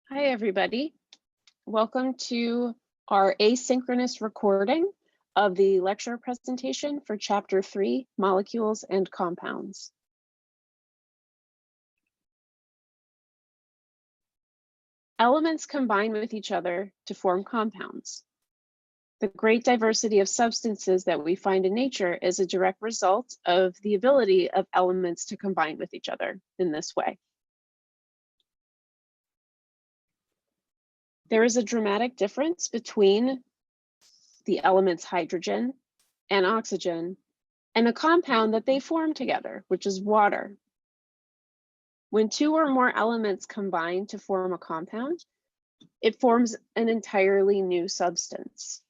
Hi, everybody. Welcome to our asynchronous recording of the lecture presentation for Chapter 3, Molecules and Compounds. Elements combine with each other to form compounds. The great diversity of substances that we find in nature is a direct result of the ability of elements to combine with each other in this way. There is a dramatic difference between the elements hydrogen and oxygen and a compound that they form together, which is water. When two or more elements combine to form a compound, it forms an entirely new substance.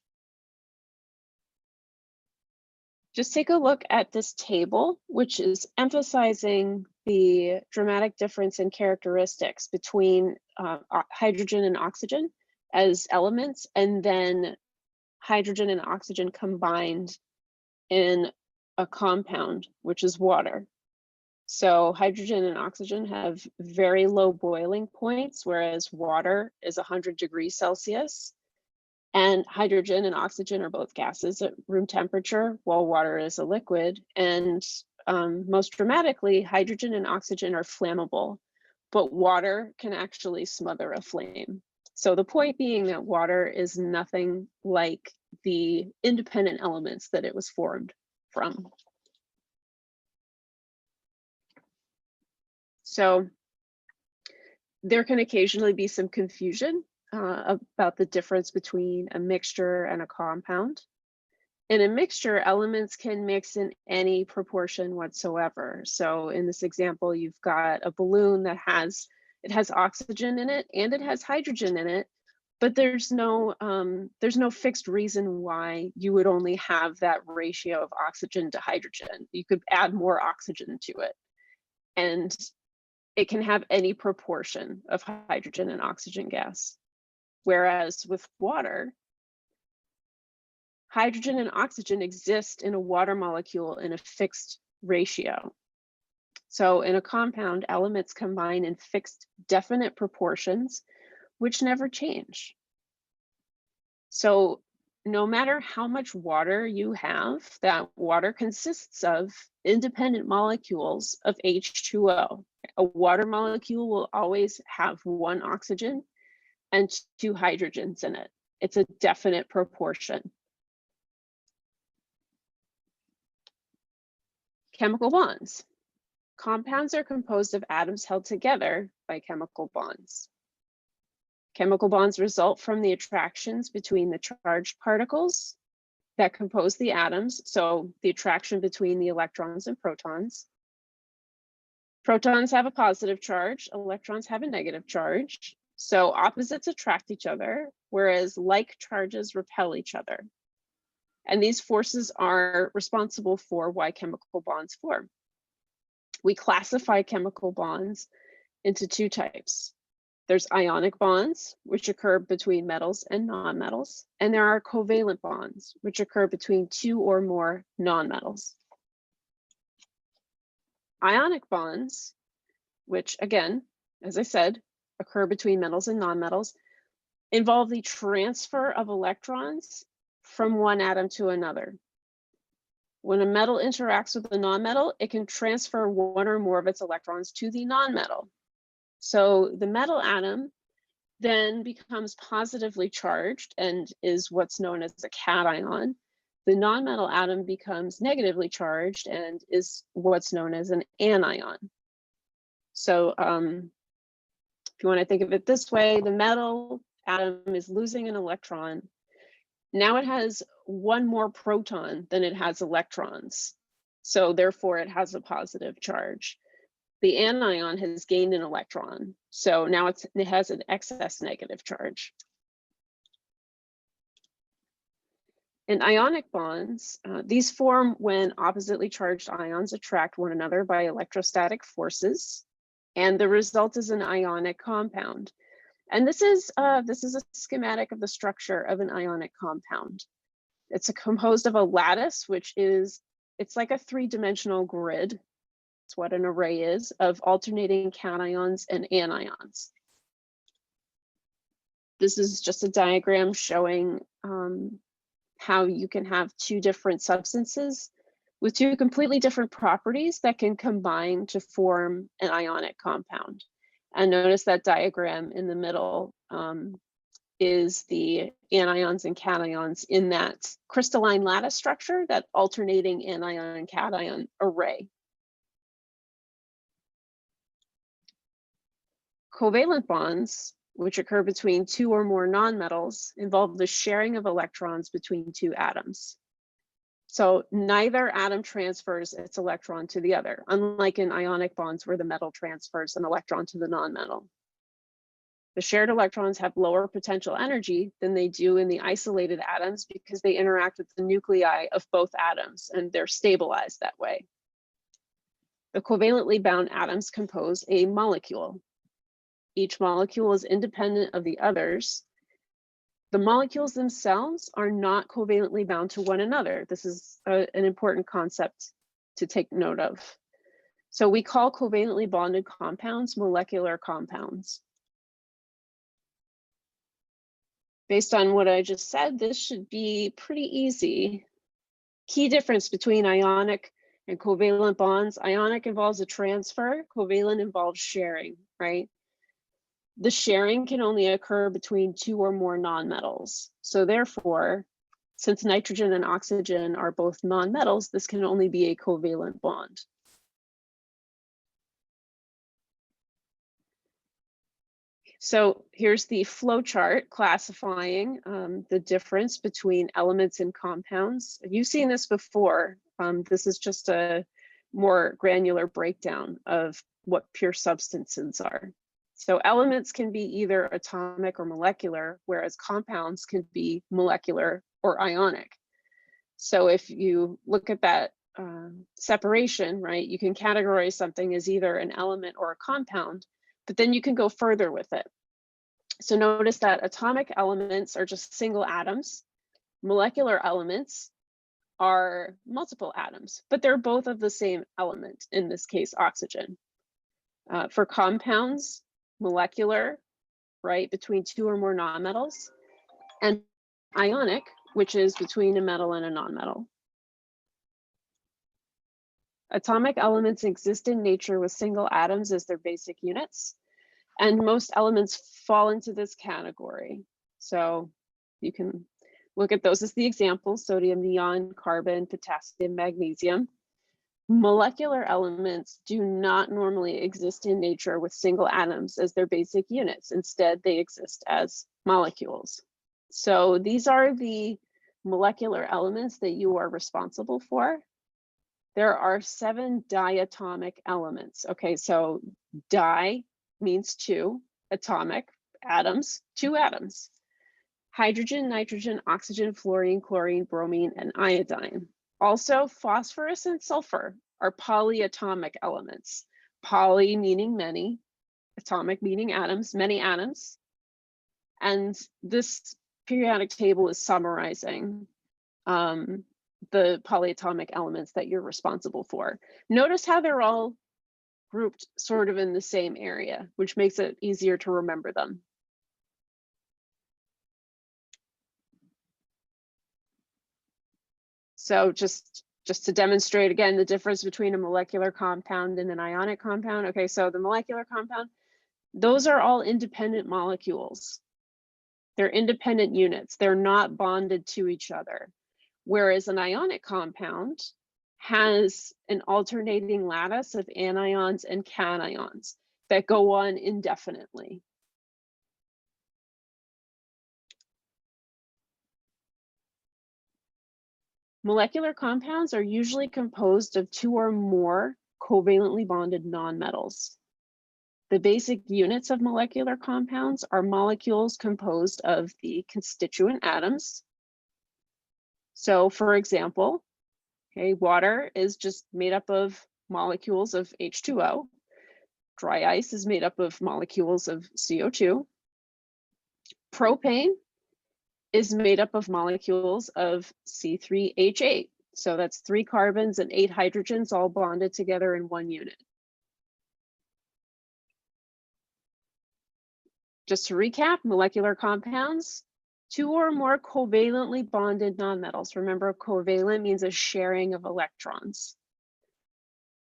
Just take a look at this table, which is emphasizing the dramatic difference in characteristics between hydrogen and oxygen as elements, and then hydrogen and oxygen combined in a compound, which is water. So hydrogen and oxygen have very low boiling points, whereas water is 100 degrees Celsius. And hydrogen and oxygen are both gases at room temperature, while water is a liquid. And most dramatically, hydrogen and oxygen are flammable, but water can actually smother a flame. So the point being that water is nothing like the independent elements that it was formed from. So there can occasionally be some confusion about the difference between a mixture and a compound. In a mixture, elements can mix in any proportion whatsoever. So in this example, you've got a balloon that has oxygen in it and it has hydrogen in it, but there's no fixed reason why you would only have that ratio of oxygen to hydrogen. You could add more oxygen to it, and it can have any proportion of hydrogen and oxygen gas. Whereas with water, hydrogen and oxygen exist in a water molecule in a fixed ratio. So in a compound, elements combine in fixed, definite proportions, which never change. So no matter how much water you have, that water consists of independent molecules of H2O. A water molecule will always have one oxygen and two hydrogens in it. It's a definite proportion. Chemical bonds. Compounds are composed of atoms held together by chemical bonds. Chemical bonds result from the attractions between the charged particles that compose the atoms, so the attraction between the electrons and protons. Protons have a positive charge, electrons have a negative charge, so opposites attract each other, whereas like charges repel each other. And these forces are responsible for why chemical bonds form. We classify chemical bonds into two types. There's ionic bonds, which occur between metals and nonmetals, and there are covalent bonds, which occur between two or more nonmetals. Ionic bonds, which again, as I said, occur between metals and nonmetals, involve the transfer of electrons from one atom to another. When a metal interacts with a nonmetal, it can transfer one or more of its electrons to the nonmetal. So the metal atom then becomes positively charged and is what's known as a cation. The nonmetal atom becomes negatively charged and is what's known as an anion. So if you want to think of it this way, the metal atom is losing an electron. Now it has one more proton than it has electrons. So therefore it has a positive charge. The anion has gained an electron. So now it has an excess negative charge. In ionic bonds, these form when oppositely charged ions attract one another by electrostatic forces, and the result is an ionic compound. And this is a schematic of the structure of an ionic compound. It's composed of a lattice, it's like a three-dimensional grid. It's what an array is, of alternating cations and anions. This is just a diagram showing how you can have two different substances with two completely different properties that can combine to form an ionic compound. And notice that diagram in the middle is the anions and cations in that crystalline lattice structure, that alternating anion and cation array. Covalent bonds, which occur between two or more nonmetals, involve the sharing of electrons between two atoms. So neither atom transfers its electron to the other, unlike in ionic bonds where the metal transfers an electron to the nonmetal. The shared electrons have lower potential energy than they do in the isolated atoms because they interact with the nuclei of both atoms and they're stabilized that way. The covalently bound atoms compose a molecule. Each molecule is independent of the others. The molecules themselves are not covalently bound to one another. This is an important concept to take note of. So we call covalently bonded compounds molecular compounds. Based on what I just said, this should be pretty easy. Key difference between ionic and covalent bonds: ionic involves a transfer, covalent involves sharing, right? The sharing can only occur between two or more nonmetals. So therefore, since nitrogen and oxygen are both nonmetals, this can only be a covalent bond. So here's the flow chart classifying the difference between elements and compounds. You've seen this before. This is just a more granular breakdown of what pure substances are. So elements can be either atomic or molecular, whereas compounds can be molecular or ionic. So if you look at that separation, right, you can categorize something as either an element or a compound, but then you can go further with it. So notice that atomic elements are just single atoms. Molecular elements are multiple atoms, but they're both of the same element, in this case, oxygen. For compounds, molecular, right, between two or more nonmetals, and ionic, which is between a metal and a nonmetal. Atomic elements exist in nature with single atoms as their basic units, and most elements fall into this category. So you can look at those as the examples: sodium, neon, carbon, potassium, magnesium. Molecular elements do not normally exist in nature with single atoms as their basic units. Instead, they exist as molecules. So these are the molecular elements that you are responsible for. There are 7 diatomic elements. Okay, so di means two, atomic, atoms, 2 atoms. Hydrogen, nitrogen, oxygen, fluorine, chlorine, bromine, and iodine. Also, phosphorus and sulfur are polyatomic elements. Poly meaning many, atomic meaning atoms, many atoms. And this periodic table is summarizing the polyatomic elements that you're responsible for. Notice how they're all grouped sort of in the same area, which makes it easier to remember them. So just to demonstrate again the difference between a molecular compound and an ionic compound. Okay, so the molecular compound, those are all independent molecules. They're independent units. They're not bonded to each other. Whereas an ionic compound has an alternating lattice of anions and cations that go on indefinitely. Molecular compounds are usually composed of 2 or more covalently bonded nonmetals. The basic units of molecular compounds are molecules composed of the constituent atoms. So for example, okay, water is just made up of molecules of H2O. Dry ice is made up of molecules of CO2. Propane is made up of molecules of C3H8. So that's 3 carbons and 8 hydrogens all bonded together in one unit. Just to recap, molecular compounds, 2 or more covalently bonded nonmetals. Remember, covalent means a sharing of electrons.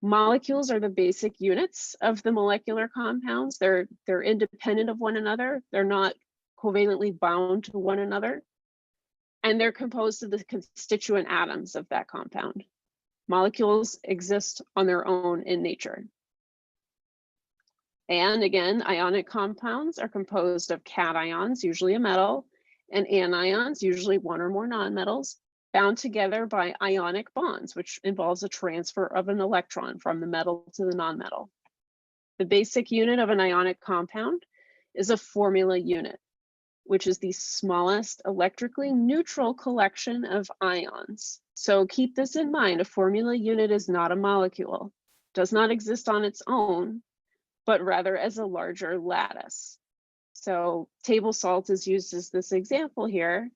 Molecules are the basic units of the molecular compounds. They're independent of one another. They're not covalently bound to one another. And they're composed of the constituent atoms of that compound. Molecules exist on their own in nature. And again, ionic compounds are composed of cations, usually a metal, and anions, usually one or more nonmetals, bound together by ionic bonds, which involves a transfer of an electron from the metal to the nonmetal. The basic unit of an ionic compound is a formula unit, which is the smallest electrically neutral collection of ions. So keep this in mind, a formula unit is not a molecule, does not exist on its own, but rather as a larger lattice. So table salt is used as this example here.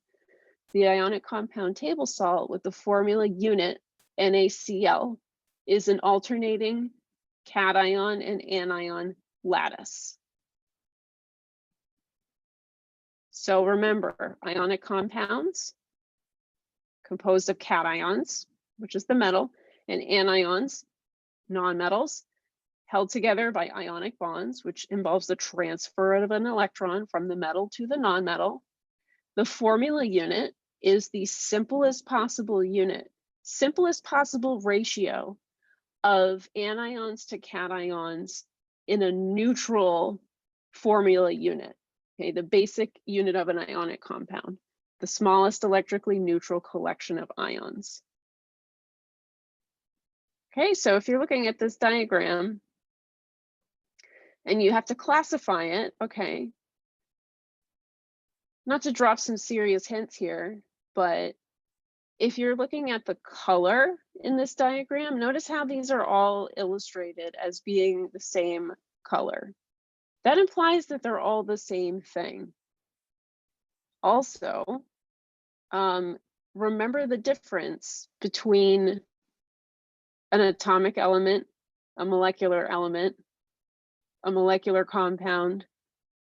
The ionic compound table salt with the formula unit NaCl is an alternating cation and anion lattice. So remember, ionic compounds composed of cations, which is the metal, and anions, nonmetals, held together by ionic bonds, which involves the transfer of an electron from the metal to the nonmetal. The formula unit is the simplest possible unit, simplest possible ratio of anions to cations in a neutral formula unit. Okay, the basic unit of an ionic compound, the smallest electrically neutral collection of ions. Okay, so if you're looking at this diagram and you have to classify it, okay, not to drop some serious hints here, but if you're looking at the color in this diagram, notice how these are all illustrated as being the same color. That implies that they're all the same thing. Also, remember the difference between an atomic element, a molecular element, a molecular compound,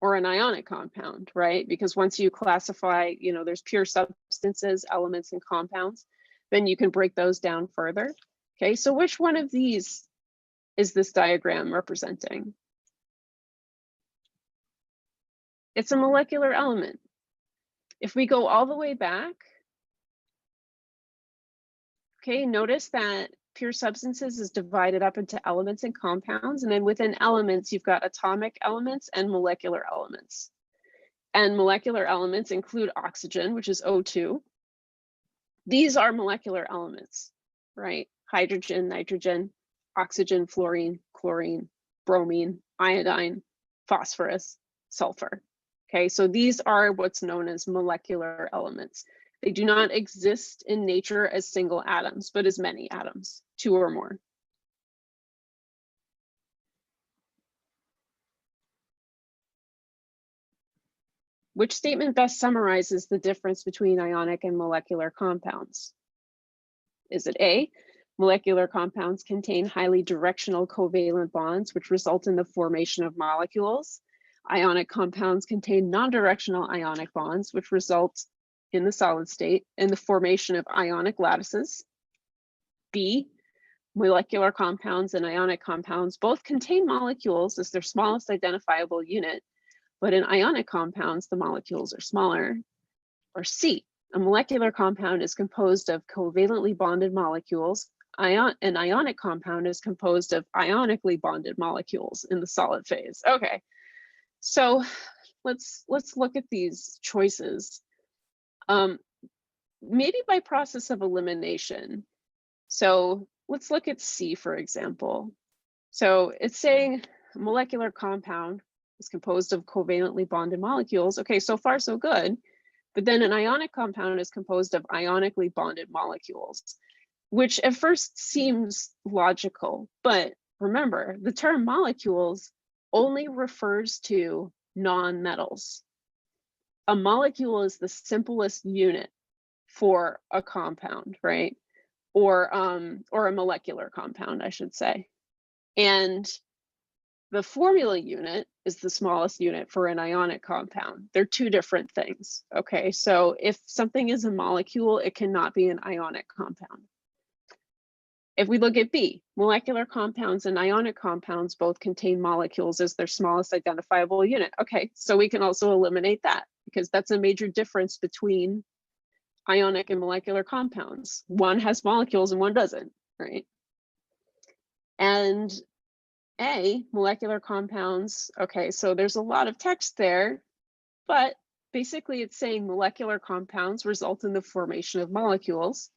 or an ionic compound, right? Because once you classify, there's pure substances, elements, and compounds, then you can break those down further. Okay, so which one of these is this diagram representing? It's a molecular element. If we go all the way back, okay, notice that pure substances is divided up into elements and compounds, and then within elements, you've got atomic elements and molecular elements. And molecular elements include oxygen, which is O2. These are molecular elements, right? Hydrogen, nitrogen, oxygen, fluorine, chlorine, bromine, iodine, phosphorus, sulfur. Okay, so these are what's known as molecular elements. They do not exist in nature as single atoms, but as many atoms, 2 or more. Which statement best summarizes the difference between ionic and molecular compounds? Is it A, molecular compounds contain highly directional covalent bonds, which result in the formation of molecules? Ionic compounds contain non-directional ionic bonds, which result in the solid state in the formation of ionic lattices. B, molecular compounds and ionic compounds both contain molecules as their smallest identifiable unit, but in ionic compounds, the molecules are smaller. Or C, a molecular compound is composed of covalently bonded molecules. An ionic compound is composed of ionically bonded molecules in the solid phase. Okay, so let's look at these choices. Maybe by process of elimination. So let's look at C, for example. So it's saying a molecular compound is composed of covalently bonded molecules. Okay, so far so good. But then an ionic compound is composed of ionically bonded molecules, which at first seems logical. But remember, the term molecules only refers to non-metals. A molecule is the simplest unit for a compound, right? Or a molecular compound, I should say. And The formula unit is the smallest unit for an ionic compound. They're two different things, okay? So if something is a molecule, it cannot be an ionic compound. If we look at B, molecular compounds and ionic compounds both contain molecules as their smallest identifiable unit. Okay, so we can also eliminate that because that's a major difference between ionic and molecular compounds. One has molecules and one doesn't, right? And A, molecular compounds, okay, so there's a lot of text there, but basically it's saying molecular compounds result in the formation of molecules.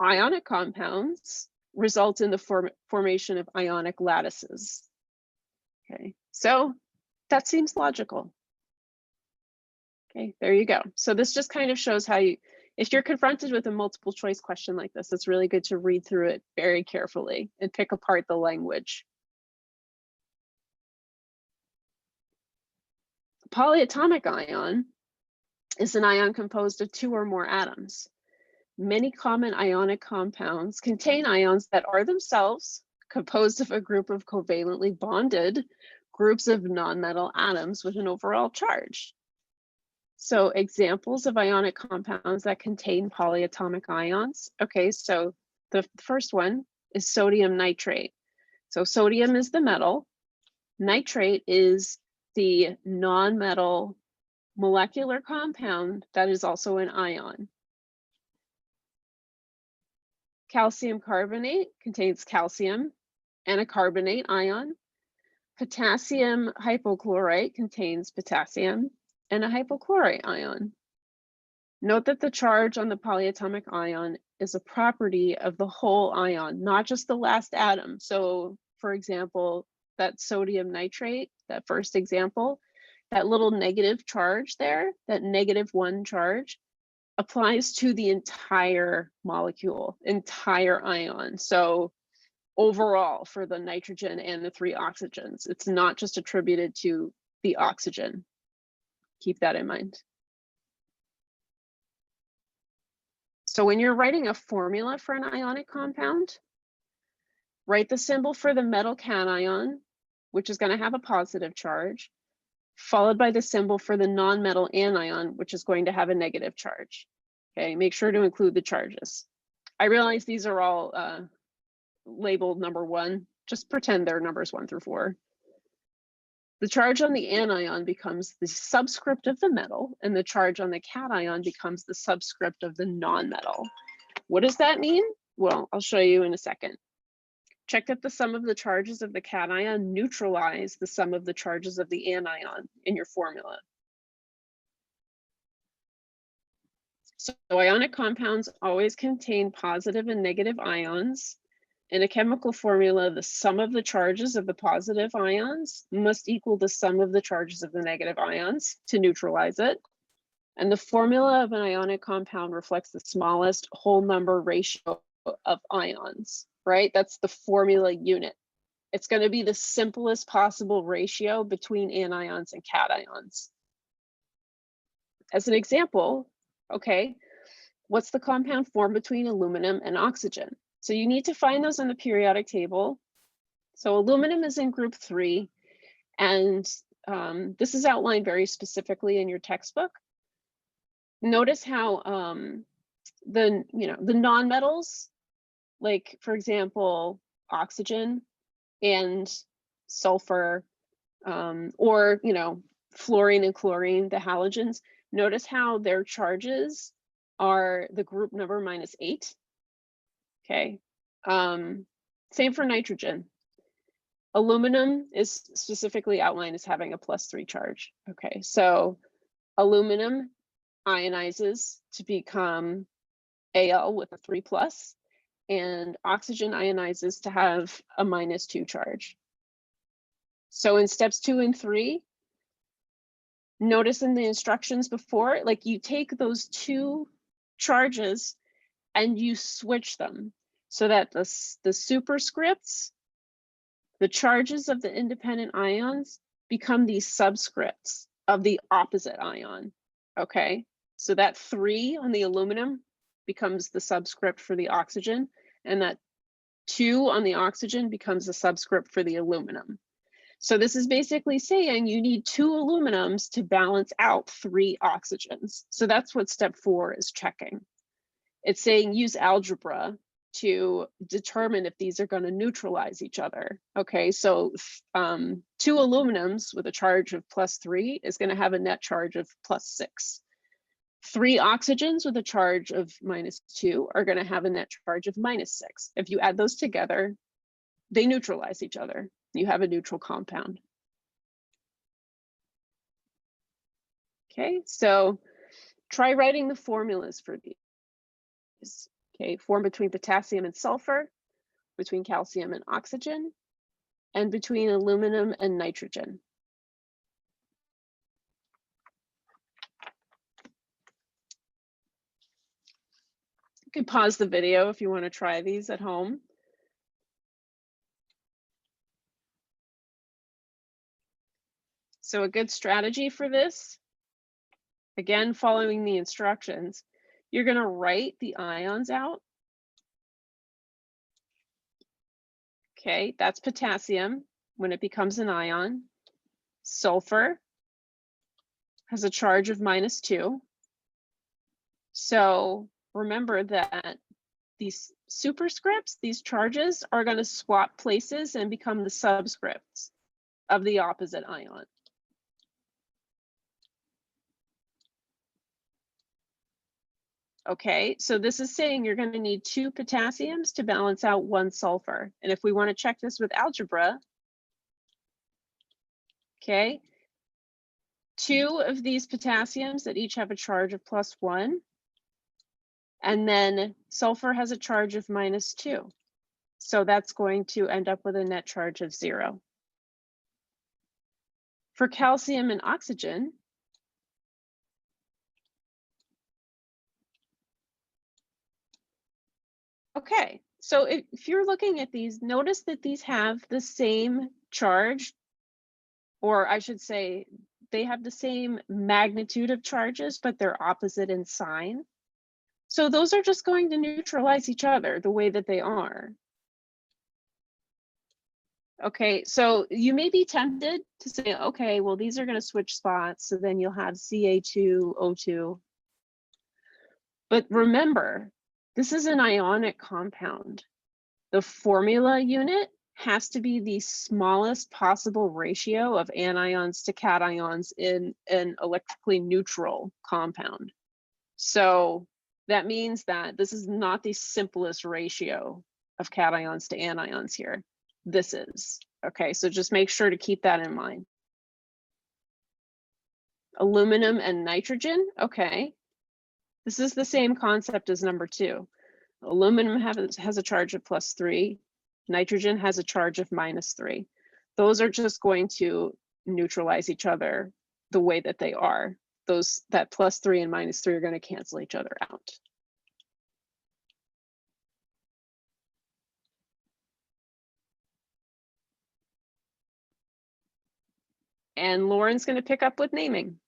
Ionic compounds result in the formation of ionic lattices. Okay, so that seems logical. Okay, there you go. So this just kind of shows how you, if you're confronted with a multiple choice question like this, it's really good to read through it very carefully and pick apart the language. A polyatomic ion is an ion composed of 2 or more atoms. Many common ionic compounds contain ions that are themselves composed of a group of covalently bonded groups of nonmetal atoms with an overall charge. So examples of ionic compounds that contain polyatomic ions. Okay, so the first one is sodium nitrate. So sodium is the metal, nitrate is the nonmetal molecular compound that is also an ion. Calcium carbonate contains calcium and a carbonate ion. Potassium hypochlorite contains potassium and a hypochlorite ion. Note that the charge on the polyatomic ion is a property of the whole ion, not just the last atom. So for example, that sodium nitrate, that first example, that little negative charge there, that -1 charge, applies to the entire molecule, entire ion. So overall for the nitrogen and the 3 oxygens, it's not just attributed to the oxygen. Keep that in mind. So when you're writing a formula for an ionic compound, write the symbol for the metal cation, which is going to have a positive charge, followed by the symbol for the nonmetal anion, which is going to have a negative charge. Okay, make sure to include the charges. I realize these are all labeled number 1. Just pretend they're numbers 1 through 4. The charge on the anion becomes the subscript of the metal, and the charge on the cation becomes the subscript of the nonmetal. What does that mean? Well, I'll show you in a second. Check that the sum of the charges of the cation neutralize the sum of the charges of the anion in your formula. So ionic compounds always contain positive and negative ions. In a chemical formula, the sum of the charges of the positive ions must equal the sum of the charges of the negative ions to neutralize it. And the formula of an ionic compound reflects the smallest whole number ratio of ions, right? That's the formula unit. It's going to be the simplest possible ratio between anions and cations. As an example, okay, what's the compound formed between aluminum and oxygen? So you need to find those on the periodic table. So aluminum is in group 3, and this is outlined very specifically in your textbook. Notice how the nonmetals, like for example, oxygen and sulfur, or fluorine and chlorine, the halogens, notice how their charges are the group number -8. Okay, same for nitrogen. Aluminum is specifically outlined as having a +3 charge. Okay, so aluminum ionizes to become Al with a 3+, and oxygen ionizes to have a -2 charge. So in steps 2 and 3, notice in the instructions before, like you take those 2 charges and you switch them so that the superscripts, the charges of the independent ions, become the subscripts of the opposite ion. Okay, so that 3 on the aluminum becomes the subscript for the oxygen, and that 2 on the oxygen becomes the subscript for the aluminum. So this is basically saying you need 2 aluminums to balance out 3 oxygens. So that's what step 4 is checking. It's saying use algebra to determine if these are going to neutralize each other. Okay, so 2 aluminums with a charge of +3 is going to have a net charge of +6. 3 oxygens with a charge of -2 are going to have a net charge of -6. If you add those together, they neutralize each other. You have a neutral compound. Okay, so try writing the formulas for these. Okay, form between potassium and sulfur, between calcium and oxygen, and between aluminum and nitrogen. You can pause the video if you want to try these at home. So a good strategy for this, again, following the instructions, you're going to write the ions out. Okay, that's potassium when it becomes an ion. Sulfur has a charge of -2. So remember that these superscripts, these charges, are going to swap places and become the subscripts of the opposite ion. Okay, so this is saying you're going to need 2 potassiums to balance out 1 sulfur. And if we want to check this with algebra, okay, 2 of these potassiums that each have a charge of +1, and then sulfur has a charge of -2. So that's going to end up with a net charge of 0. For calcium and oxygen, okay, so if you're looking at these, notice that these have the same charge, or I should say, they have the same magnitude of charges, but they're opposite in sign. So those are just going to neutralize each other the way that they are. Okay, so you may be tempted to say, okay, well, these are going to switch spots, so then you'll have Ca2O2. But remember, this is an ionic compound. The formula unit has to be the smallest possible ratio of anions to cations in an electrically neutral compound. So that means that this is not the simplest ratio of cations to anions here. This is. Okay, so just make sure to keep that in mind. Aluminum and nitrogen, okay. This is the same concept as number 2. Aluminum has a charge of +3. Nitrogen has a charge of -3. Those are just going to neutralize each other the way that they are. That +3 and -3 are going to cancel each other out. And Lauren's going to pick up with naming.